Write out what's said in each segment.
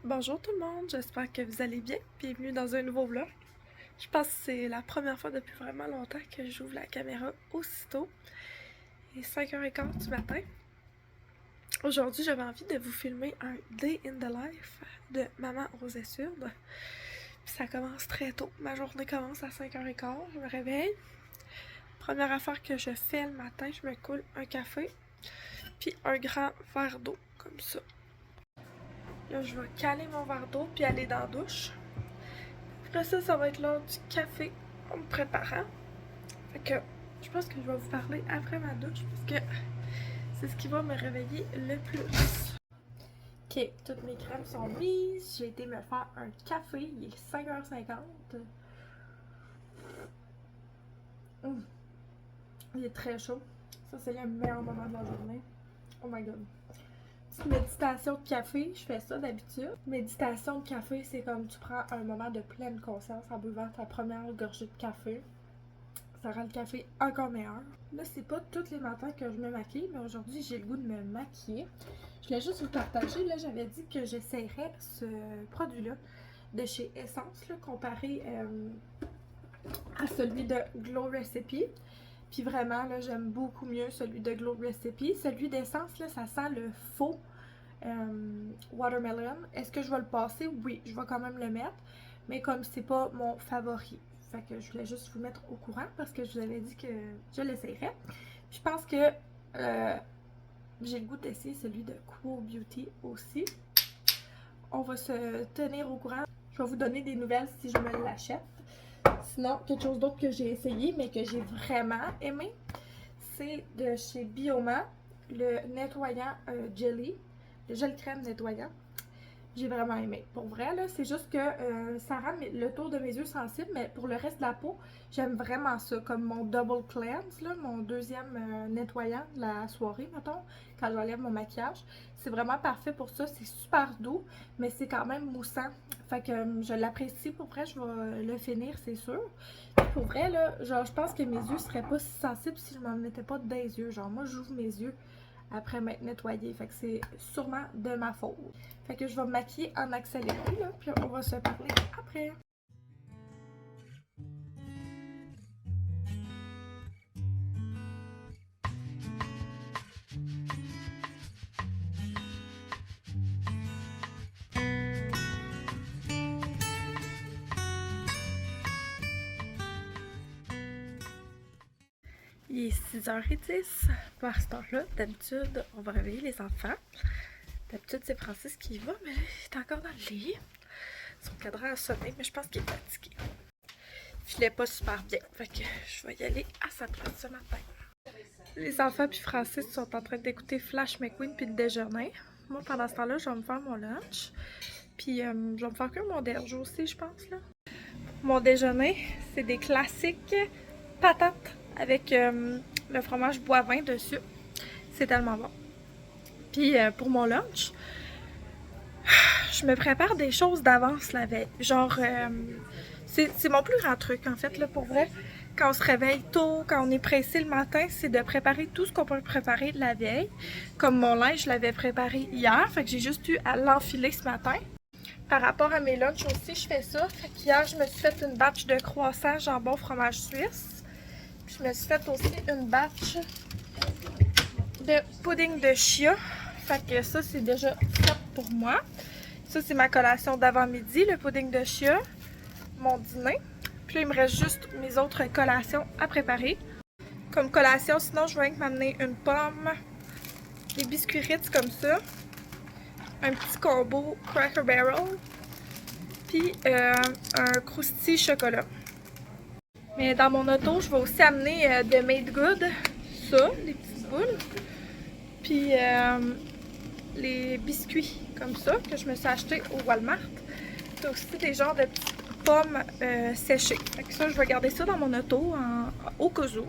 Bonjour tout le monde, j'espère que vous allez bien. Bienvenue dans un nouveau vlog. Je pense que c'est la première fois depuis vraiment longtemps que j'ouvre la caméra aussitôt. Il est 5h15 du matin. Aujourd'hui, j'avais envie de vous filmer un day in the life de maman Rosée Sud. Puis ça commence très tôt. Ma journée commence à 5h15, je me réveille. Première affaire que je fais le matin, je me coule un café, puis un grand verre d'eau, comme ça. Là, je vais caler mon verre d'eau puis aller dans la douche. Après ça, ça va être l'heure du café en me préparant. Fait que je pense que je vais vous parler après ma douche parce que c'est ce qui va me réveiller le plus. Ok, toutes mes crèmes sont mises. J'ai été me faire un café. Il est 5h50. Il est très chaud. Ça, c'est le meilleur moment de la journée. Oh my god. Petite méditation de café, je fais ça d'habitude. Méditation de café, c'est comme tu prends un moment de pleine conscience en buvant ta première gorgée de café. Ça rend le café encore meilleur. Là, c'est pas tous les matins que je me maquille, mais aujourd'hui, j'ai le goût de me maquiller. Je voulais juste vous partager, là, j'avais dit que j'essayerais ce produit-là de chez Essence, là, comparé à celui de Glow Recipe. Puis vraiment, là, j'aime beaucoup mieux celui de Glow Recipe. Celui d'Essence, là, ça sent le faux watermelon. Est-ce que je vais le passer? Oui, je vais quand même le mettre. Mais comme c'est pas mon favori. Fait que je voulais juste vous mettre au courant parce que je vous avais dit que je l'essayerais. Je pense que j'ai le goût d'essayer celui de Cool Beauty aussi. On va se tenir au courant. Je vais vous donner des nouvelles si je me l'achète. Sinon, quelque chose d'autre que j'ai essayé mais que j'ai vraiment aimé, c'est de chez Bioma, le nettoyant jelly, le gel crème nettoyant. J'ai vraiment aimé. Pour vrai, là, c'est juste que ça rend le tour de mes yeux sensibles, mais pour le reste de la peau, j'aime vraiment ça. Comme mon double cleanse, là, mon deuxième nettoyant de la soirée, mettons, quand j'enlève mon maquillage. C'est vraiment parfait pour ça. C'est super doux, mais c'est quand même moussant. Fait que je l'apprécie. Pour vrai, je vais le finir, c'est sûr. Pour vrai, là, genre, je pense que mes yeux seraient pas si sensibles si je m'en mettais pas dans les yeux. Genre, moi, j'ouvre mes yeux après m'être nettoyée. Fait que c'est sûrement de ma faute. Fait que je vais me maquiller en accéléré, là, puis on va se parler après. Il est 6h10. Par ce temps-là, d'habitude, on va réveiller les enfants. D'habitude, c'est Francis qui y va, mais là, il est encore dans le lit. Son cadran a sonné, mais je pense qu'il est fatigué. Il filait pas super bien. Fait que je vais y aller à sa place ce matin. Les enfants puis Francis sont en train d'écouter Flash McQueen puis de déjeuner. Moi, pendant ce temps-là, je vais me faire mon lunch. Puis, je vais me faire que mon déj aussi, je pense, là. Mon déjeuner, c'est des classiques patates avec le fromage boivin dessus. C'est tellement bon. Puis, pour mon lunch, je me prépare des choses d'avance la veille. Genre, c'est mon plus grand truc, en fait, là, pour vrai. Quand on se réveille tôt, quand on est pressé le matin, c'est de préparer tout ce qu'on peut préparer la veille. Comme mon linge, je l'avais préparé hier, fait que j'ai juste eu à l'enfiler ce matin. Par rapport à mes lunchs aussi, je fais ça. Fait qu'hier, je me suis fait une batch de croissants jambon fromage suisse. Puis je me suis fait aussi une batch de pudding de chia. Fait que ça, c'est déjà fait pour moi. Ça, c'est ma collation d'avant-midi, le pudding de chia. Mon dîner. Puis là, il me reste juste mes autres collations à préparer. Comme collation, sinon, je vais m'amener une pomme, des biscuits Ritz comme ça, un petit combo Cracker Barrel, puis un croustille chocolat. Mais dans mon auto, je vais aussi amener de Made Good, ça, des petites boules, puis les biscuits comme ça que je me suis acheté au Walmart. C'est aussi des genres de petites pommes séchées. Fait que ça, je vais garder ça dans mon auto au cas où.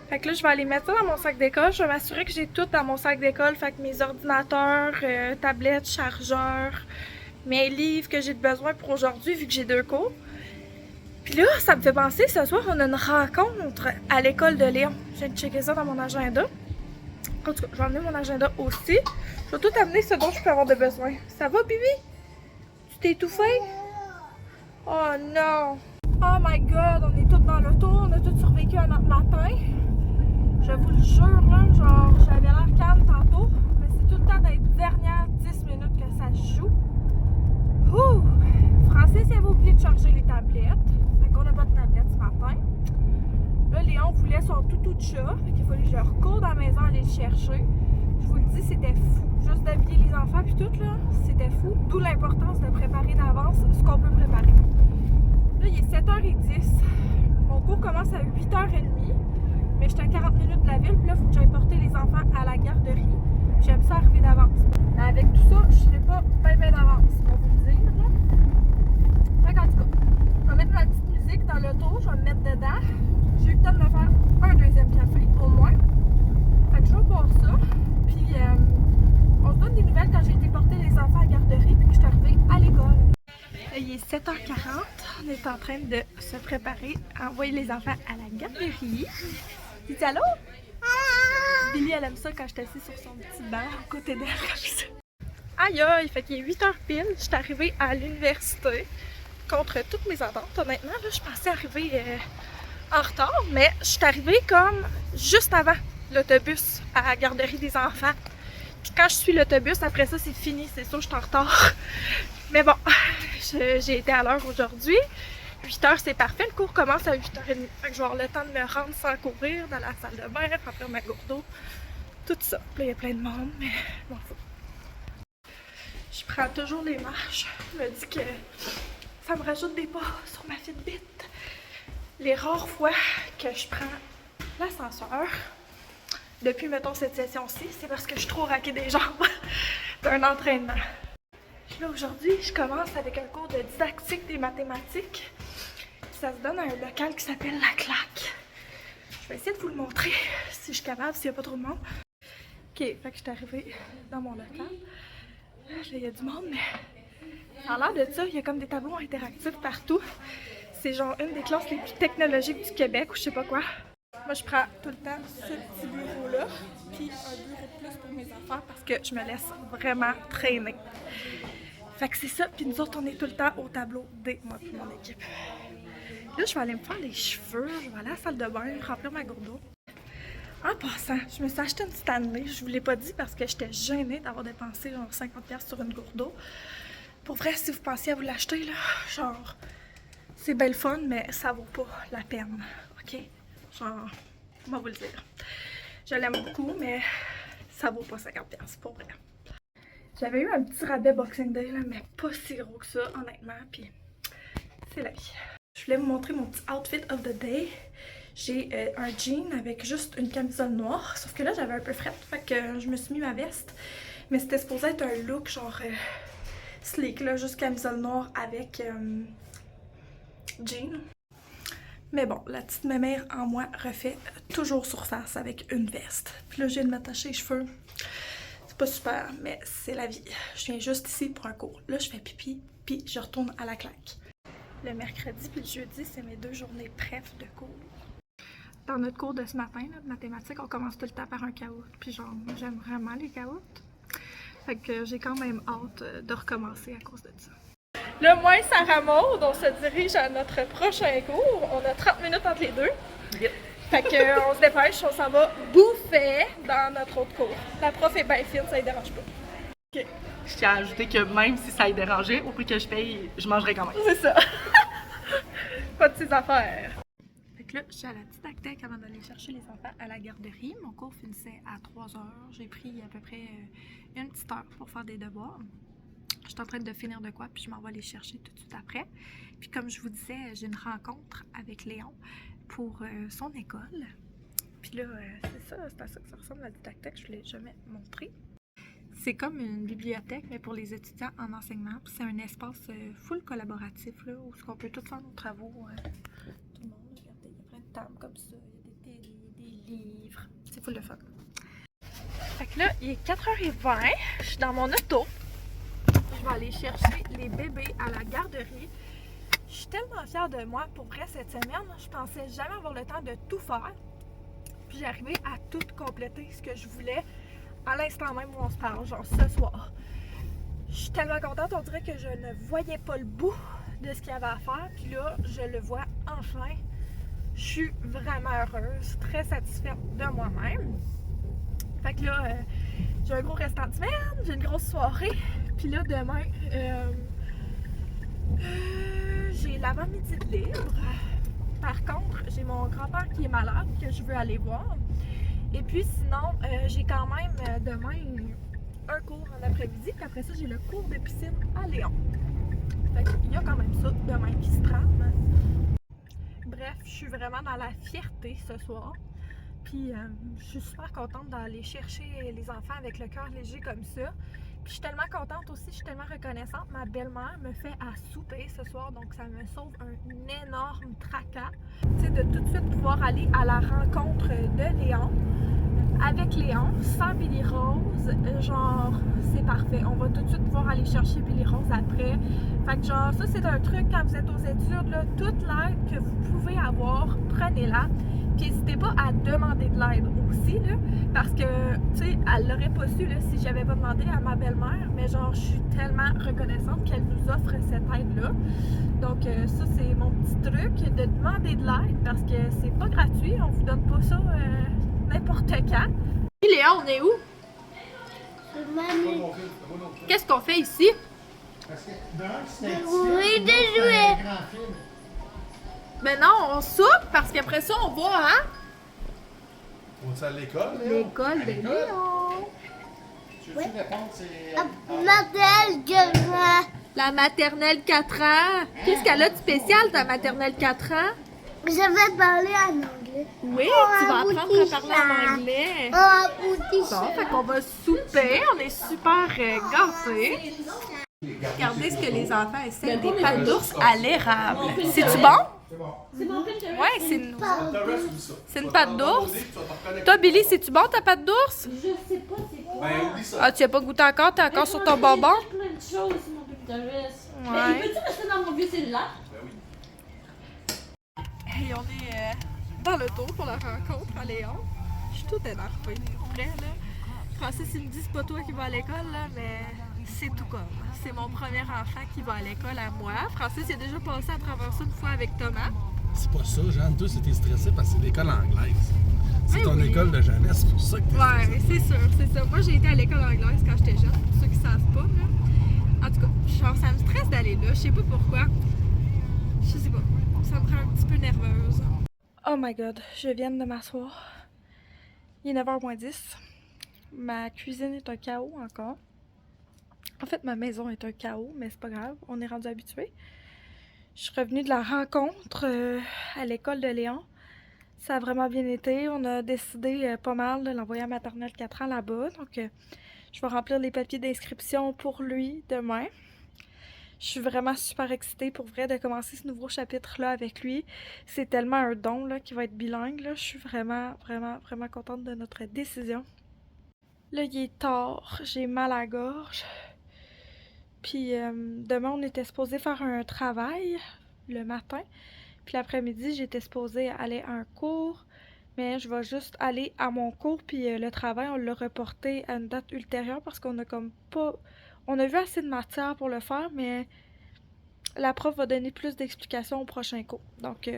Fait que là, je vais aller mettre ça dans mon sac d'école. Je vais m'assurer que j'ai tout dans mon sac d'école. Fait que mes ordinateurs, tablettes, chargeurs, mes livres que j'ai besoin pour aujourd'hui vu que j'ai 2 cours. Puis là, ça me fait penser, ce soir, on a une rencontre à l'école de Léon. Je viens de checker ça dans mon agenda. En tout cas, je vais emmener mon agenda aussi. Je vais tout amener ce dont je peux avoir de besoin. Ça va, Bibi? t'es étouffé? Oh non! Oh my god, on est toutes dans l'auto, on a toutes survécu à notre matin. Je vous le jure, là, genre, j'avais l'air calme tantôt, mais c'est tout le temps dans les dernières 10 minutes que ça se joue. Ouh! Francis, il avait oublié de charger les tablettes, fait qu'on n'a pas de tablettes ce matin. Là, Léon voulait son toutou de chat, fait qu'il fallait que je recours dans la maison aller le chercher. Je vous le dis, c'était fou. Juste d'habiller les enfants puis tout, là, c'était fou. D'où l'importance de préparer d'avance ce qu'on peut préparer. Là, il est 7h10. Mon cours commence à 8h30. Mais j'étais à 40 minutes de la ville. Puis là, il faut que j'aille porter les enfants à la garderie. J'aime ça arriver d'avance. Mais avec tout ça, je serai pas bien d'avance, on va vous le dire. Là. Fait qu'en tout cas, je vais mettre ma petite musique dans l'auto. Je vais me mettre dedans. J'ai eu le temps de me faire un deuxième café, au moins. Fait que je vais boire ça. Puis, on se donne des nouvelles quand j'ai été porter les enfants à la garderie. Puis que je suis arrivée à l'école. Il est 7h40, on est en train de se préparer à envoyer les enfants à la garderie. Dis allô? Billy, elle aime ça quand je suis assise sur son petit banc à côté d'elle comme ça. Aïe aïe, fait qu'il est 8h pile, je suis arrivée à l'université contre toutes mes attentes. Honnêtement, là, je pensais arriver en retard, mais je suis arrivée comme juste avant l'autobus à la garderie des enfants. Puis quand je suis l'autobus, après ça, c'est fini, c'est sûr, je suis en retard. Mais bon, j'ai été à l'heure aujourd'hui. 8h, c'est parfait. Le cours commence à 8h30. Fait que je vais avoir le temps de me rendre sans courir dans la salle de bain, remplir ma gourde d'eau. Tout ça. Puis là, il y a plein de monde, mais je m'en fous. Je prends toujours les marches. Je me dis que ça me rajoute des pas sur ma Fitbit. Les rares fois que je prends l'ascenseur, depuis, mettons, cette session-ci, c'est parce que je suis trop raquée des jambes d'un entraînement. Là, aujourd'hui, je commence avec un cours de didactique des mathématiques. Ça se donne à un local qui s'appelle La Claque. Je vais essayer de vous le montrer si je suis capable, s'il n'y a pas trop de monde. Ok, fait que je suis arrivée dans mon local. Là, il y a du monde, mais ça a l'air de ça, il y a comme des tableaux interactifs partout. C'est genre une des classes les plus technologiques du Québec ou je sais pas quoi. Moi, je prends tout le temps ce petit bureau-là, puis un bureau de plus pour mes enfants parce que je me laisse vraiment traîner. Fait que c'est ça, puis nous autres, on est tout le temps au tableau des moi et mon équipe. Là, je vais aller me faire les cheveux, je vais aller à la salle de bain, remplir ma gourde d'eau. En passant, je me suis acheté une Stanley, je vous l'ai pas dit parce que j'étais gênée d'avoir dépensé genre 50$ sur une gourde d'eau. Pour vrai, si vous pensiez à vous l'acheter, là, genre, c'est belle fun, mais ça vaut pas la peine, ok? Genre, on va vous le dire. Je l'aime beaucoup, mais ça vaut pas 50$, pour vrai. J'avais eu un petit rabais Boxing Day, là, mais pas si gros que ça, honnêtement, puis c'est la vie. Je voulais vous montrer mon petit outfit of the day. J'ai un jean avec juste une camisole noire, sauf que là, j'avais un peu frette, fait que je me suis mis ma veste. Mais c'était supposé être un look genre sleek, là, juste camisole noire avec jean. Mais bon, la petite mémère en moi refait toujours surface avec une veste. Puis là, je viens de m'attacher les cheveux. C'est pas super, mais c'est la vie. Je viens juste ici pour un cours. Là, je fais pipi, puis je retourne à la claque. Le mercredi puis le jeudi, c'est mes 2 journées préf de cours. Dans notre cours de ce matin, là, de mathématiques, on commence tout le temps par un caout. Puis genre, j'aime vraiment les caouts. Fait que j'ai quand même hâte de recommencer à cause de ça. Là, moi et Sarah Maud, on se dirige à notre prochain cours. On a 30 minutes entre les deux. Yep. Fait qu'on se dépêche, on s'en va bouffer dans notre autre cours. La prof est bien fine, ça ne dérange pas. Okay. Je tiens à ajouter que même si ça y dérangeait, au prix que je paye, je mangerais quand même. C'est ça. Pas de ses affaires. Fait que là, je suis à la didactique avant d'aller chercher les enfants à la garderie. Mon cours finissait à 3h. J'ai pris à peu près une petite heure pour faire des devoirs. Je suis en train de finir de quoi, puis je m'en vais les chercher tout de suite après. Puis comme je vous disais, j'ai une rencontre avec Léon pour son école. Puis là, c'est ça, c'est à ça que ça ressemble la didactique, je ne vous l'ai jamais montré. C'est comme une bibliothèque, mais pour les étudiants en enseignement. Puis c'est un espace full collaboratif, là, où on peut tous faire nos travaux. Tout le monde, regardez, il y a plein de tables comme ça, il y a des télés, des livres. C'est full de fun. Fait que là, il est 4h20, je suis dans mon auto. Je vais aller chercher les bébés à la garderie. Je suis tellement fière de moi. Pour vrai, cette semaine, je pensais jamais avoir le temps de tout faire. Puis j'ai arrivé à tout compléter ce que je voulais à l'instant même où on se parle, genre ce soir. Je suis tellement contente, on dirait que je ne voyais pas le bout de ce qu'il y avait à faire. Puis là, je le vois enfin. Je suis vraiment heureuse, très satisfaite de moi-même. Fait que là, j'ai un gros restant de semaine, j'ai une grosse soirée. Puis là, demain, j'ai l'avant-midi de libre. Par contre, j'ai mon grand-père qui est malade, que je veux aller voir. Et puis sinon, j'ai quand même demain un cours en après-midi. Puis après ça, j'ai le cours de piscine à Léon. Fait qu'il y a quand même ça demain qui se trame. Bref, je suis vraiment dans la fierté ce soir. Puis je suis super contente d'aller chercher les enfants avec le cœur léger comme ça. Puis je suis tellement contente aussi, je suis tellement reconnaissante. Ma belle-mère me fait à souper ce soir, donc ça me sauve un énorme tracas. Tu sais, de tout de suite pouvoir aller à la rencontre de Léon, avec Léon, sans Billy Rose, genre c'est parfait. On va tout de suite pouvoir aller chercher Billy Rose après. Fait que genre ça c'est un truc quand vous êtes aux études, là, toute l'aide que vous pouvez avoir, prenez-la. Puis n'hésitez pas à demander de l'aide aussi, là, parce que, tu sais, elle l'aurait pas su là, si j'avais pas demandé à ma belle-mère, mais genre, je suis tellement reconnaissante qu'elle nous offre cette aide-là. Donc, ça, c'est mon petit truc, de demander de l'aide, parce que c'est pas gratuit, on vous donne pas ça n'importe quand. Puis Léa, on est où? Qu'est-ce qu'on fait ici? Oui, de jouer. Ben non, on soupe parce qu'après ça, on va à On est à l'école? l'école de Léon. Tu veux répondre? C'est. Maternelle grand. La maternelle 4 ans. Qu'est-ce qu'elle a de spécial, ta maternelle 4 ans? Je vais parler en anglais. Oui, Oh, tu vas un apprendre petit à parler chat. en anglais. Oh, petit Bon, chat. fait qu'on va souper, on est super gâtés. Regardez ce que les enfants essaient, des pâtes d'ours à l'érable. C'est-tu bon? Ouais, c'est une pâte d'ours. Toi, Billy, c'est-tu bon ta pâte d'ours? Je sais pas c'est quoi. Ben, oublie ça. Ah, tu as pas goûté encore? T'es encore sur ton bonbon? Plein de choses, mon Pinterest. Ouais. Mais peux-tu rester dans mon vieux cellulaire? Hey, on est dans le tour pour la rencontre à Léon. Je suis toute énervée, pour vrai, là. Francis, il me dit c'est pas toi qui vas à l'école, là, mais c'est tout comme. C'est mon premier enfant qui va à l'école à moi. Francis, il a déjà passé à travers ça une fois avec Thomas. C'est pas ça, Jeanne. Toi, c'était stressé parce que c'est l'école anglaise. C'est Mais ton oui. école de jeunesse, c'est pour ça que t'es Ouais, stressé. c'est sûr, c'est ça. Moi, j'ai été à l'école anglaise quand j'étais jeune, pour ceux qui savent pas, là. En tout cas, genre, ça me stresse d'aller là. Je sais pas pourquoi. Je sais pas. Ça me rend un petit peu nerveuse. Oh my god, je viens de m'asseoir. Il est 9h moins 10. Ma cuisine est un chaos encore. En fait, ma maison est un chaos, mais c'est pas grave, on est rendu habitué. Je suis revenue de la rencontre à l'école de Léon. Ça a vraiment bien été. On a décidé pas mal de l'envoyer à maternelle 4 ans là-bas. Donc, je vais remplir les papiers d'inscription pour lui demain. Je suis vraiment super excitée pour vrai de commencer ce nouveau chapitre-là avec lui. C'est tellement un don là, qui va être bilingue. Là. Je suis vraiment contente de notre décision. Là, il est tard. J'ai mal à la gorge. Puis demain, on était supposé faire un travail le matin. Puis l'après-midi, j'étais supposée aller à un cours. Mais je vais juste aller à mon cours. Puis le travail, on l'a reporté à une date ultérieure parce qu'on a comme pas... On a vu assez de matière pour le faire, mais la prof va donner plus d'explications au prochain cours. Donc,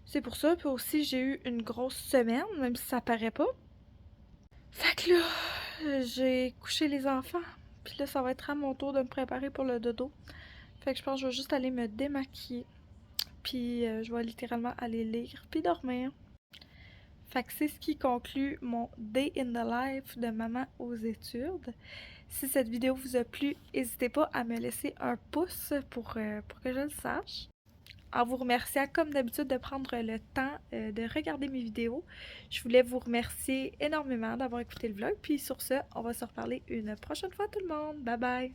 c'est pour ça. Puis aussi, j'ai eu une grosse semaine, même si ça paraît pas. Fait que là, j'ai couché les enfants. Puis là, ça va être à mon tour de me préparer pour le dodo. Fait que je pense que je vais juste aller me démaquiller. Puis je vais littéralement aller lire puis dormir. Fait que c'est ce qui conclut mon Day in the Life de maman aux études. Si cette vidéo vous a plu, n'hésitez pas à me laisser un pouce pour que je le sache. En vous remerciant comme d'habitude de prendre le temps de regarder mes vidéos. Je voulais vous remercier énormément d'avoir écouté le vlog. Puis sur ce, on va se reparler une prochaine fois tout le monde. Bye bye!